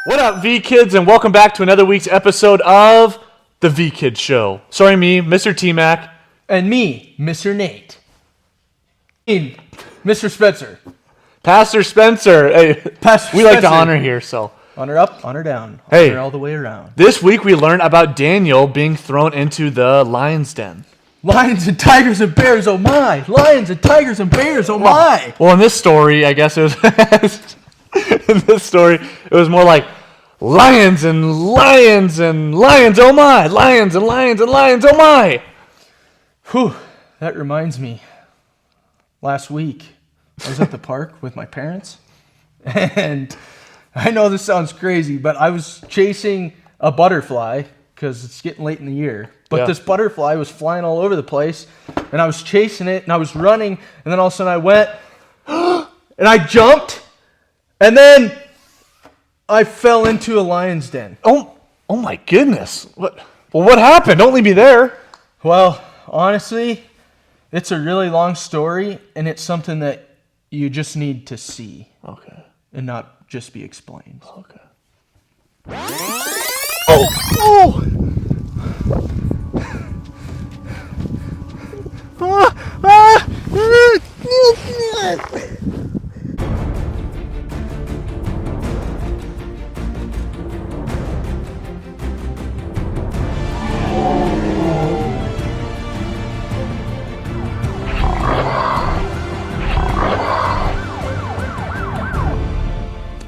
What up, V-Kids, and welcome back to another week's episode of The V-Kids Show. Sorry, me, Mr. T-Mac. And me, Mr. Nate. Mr. Spencer. Pastor Spencer. Hey, Pastor we like to Spencer. honor here, so. Honor up, honor down. Hey. Honor all the way around. This week we learned about Daniel being thrown into the lion's den. Lions and tigers and bears, oh my! Lions and tigers and bears, oh my! Well, in this story, I guess it was... in this story, it was more like lions and lions and lions, oh my! Lions and lions and lions, oh my! Whew, that reminds me. Last week, I was at the park with my parents, and I know this sounds crazy, but I was chasing a butterfly because it's getting late in the year. But this butterfly was flying all over the place, and I was chasing it, and I was running, and then all of a sudden I went, and I jumped, and then I fell into a lion's den. Oh my goodness. What happened? Don't leave me there. Well, honestly, it's a really long story, and it's something that you just need to see. Okay. And not just be explained. Okay. Oh!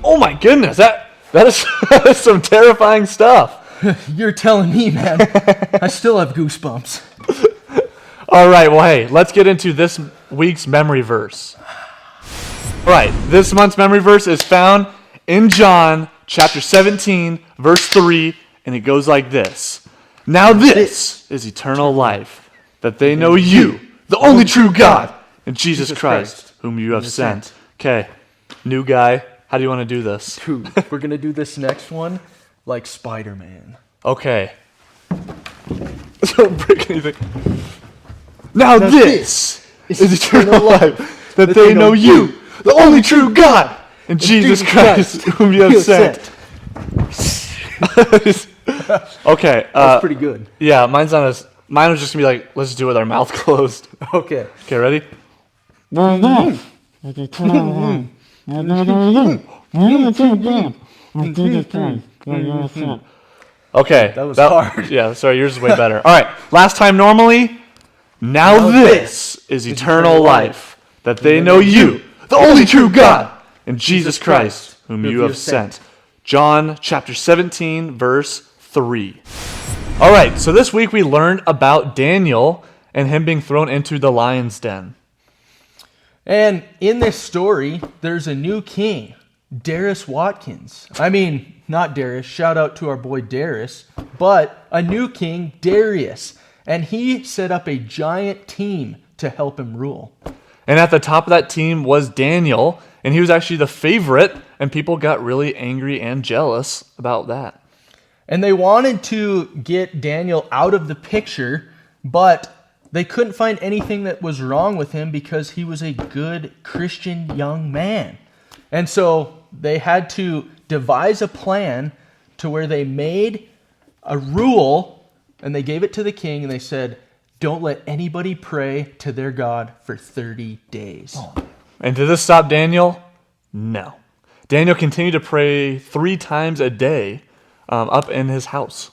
Oh my goodness, that is, that is some terrifying stuff. You're telling me, man. I still have goosebumps. All right, well, hey, let's get into this week's memory verse. All right, this month's memory verse is found in John chapter 17, verse 3, and it goes like this. Now this is eternal life, that they know you, the only true God, and Jesus Christ, whom you have sent. Okay, new guy, how do you want to do this? Dude, we're going to do this next one like Spider-Man. Okay. Don't break anything. Now this is eternal life, that they know you, the only true God, and Jesus Christ, whom you have sent. Okay. That's pretty good. Yeah, mine was just going to be like, let's do it with our mouth closed. Okay. Okay, ready? Okay. That was hard. Yeah, sorry, yours is way better. All right, last time normally. Now this is eternal life, that they know you, the only true God, and Jesus Christ, whom you have sent. John chapter 17, verse 3. All right, so this week we learned about Daniel and him being thrown into the lion's den. And in this story, there's a new king, Darius Watkins. I mean, not Darius, shout out to our boy Darius, but a new king, Darius. And he set up a giant team to help him rule. And at the top of that team was Daniel, and he was actually the favorite, and people got really angry and jealous about that. And they wanted to get Daniel out of the picture, but they couldn't find anything that was wrong with him because he was a good Christian young man. And so they had to devise a plan to where they made a rule, and they gave it to the king, and they said, don't let anybody pray to their God for 30 days. And did this stop Daniel? No. Daniel continued to pray 3 times a day up in his house.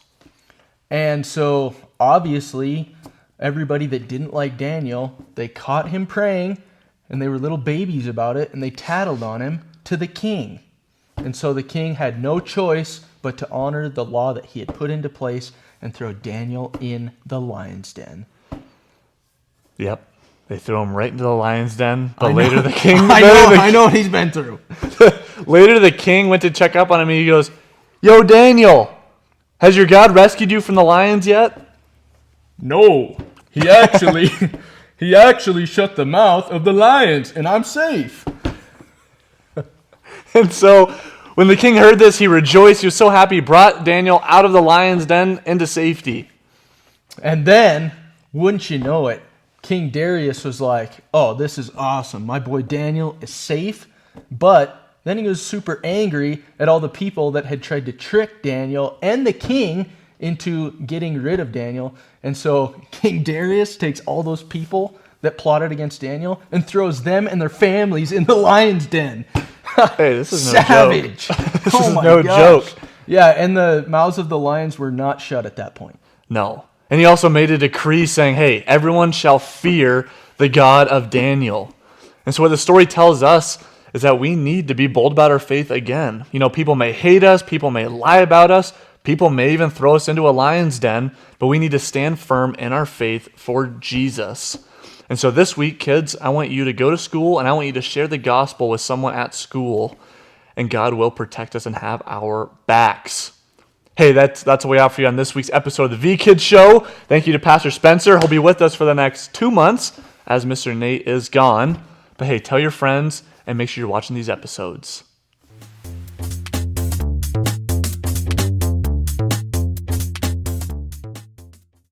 And so, obviously, everybody that didn't like Daniel, they caught him praying, and they were little babies about it, and they tattled on him to the king. And so the king had no choice but to honor the law that he had put into place and throw Daniel in the lion's den. Yep. They threw him right into the lion's den. But later the king... I know what he's been through. Later the king went to check up on him, and he goes, Yo, Daniel, has your God rescued you from the lions yet? No. He actually shut the mouth of the lions, and I'm safe. And so when the king heard this, he rejoiced. He was so happy. He brought Daniel out of the lion's den into safety. And then, wouldn't you know it, King Darius was like, oh, this is awesome. My boy Daniel is safe, but Then he was super angry at all the people that had tried to trick Daniel and the king into getting rid of Daniel. And so King Darius takes all those people that plotted against Daniel and throws them and their families in the lion's den. Hey, this is no Savage. joke. This Oh is my no gosh. joke. Yeah, and the mouths of the lions were not shut at that point. No. And he also made a decree saying, hey, everyone shall fear the God of Daniel. And so what the story tells us is that we need to be bold about our faith again. You know, people may hate us, people may lie about us, people may even throw us into a lion's den, but we need to stand firm in our faith for Jesus. And so this week, kids, I want you to go to school and I want you to share the gospel with someone at school, and God will protect us and have our backs. Hey, that's what we have for you on this week's episode of the V-Kids Show. Thank you to Pastor Spencer. He'll be with us for the next 2 months as Mr. Nate is gone. But hey, tell your friends and make sure you're watching these episodes.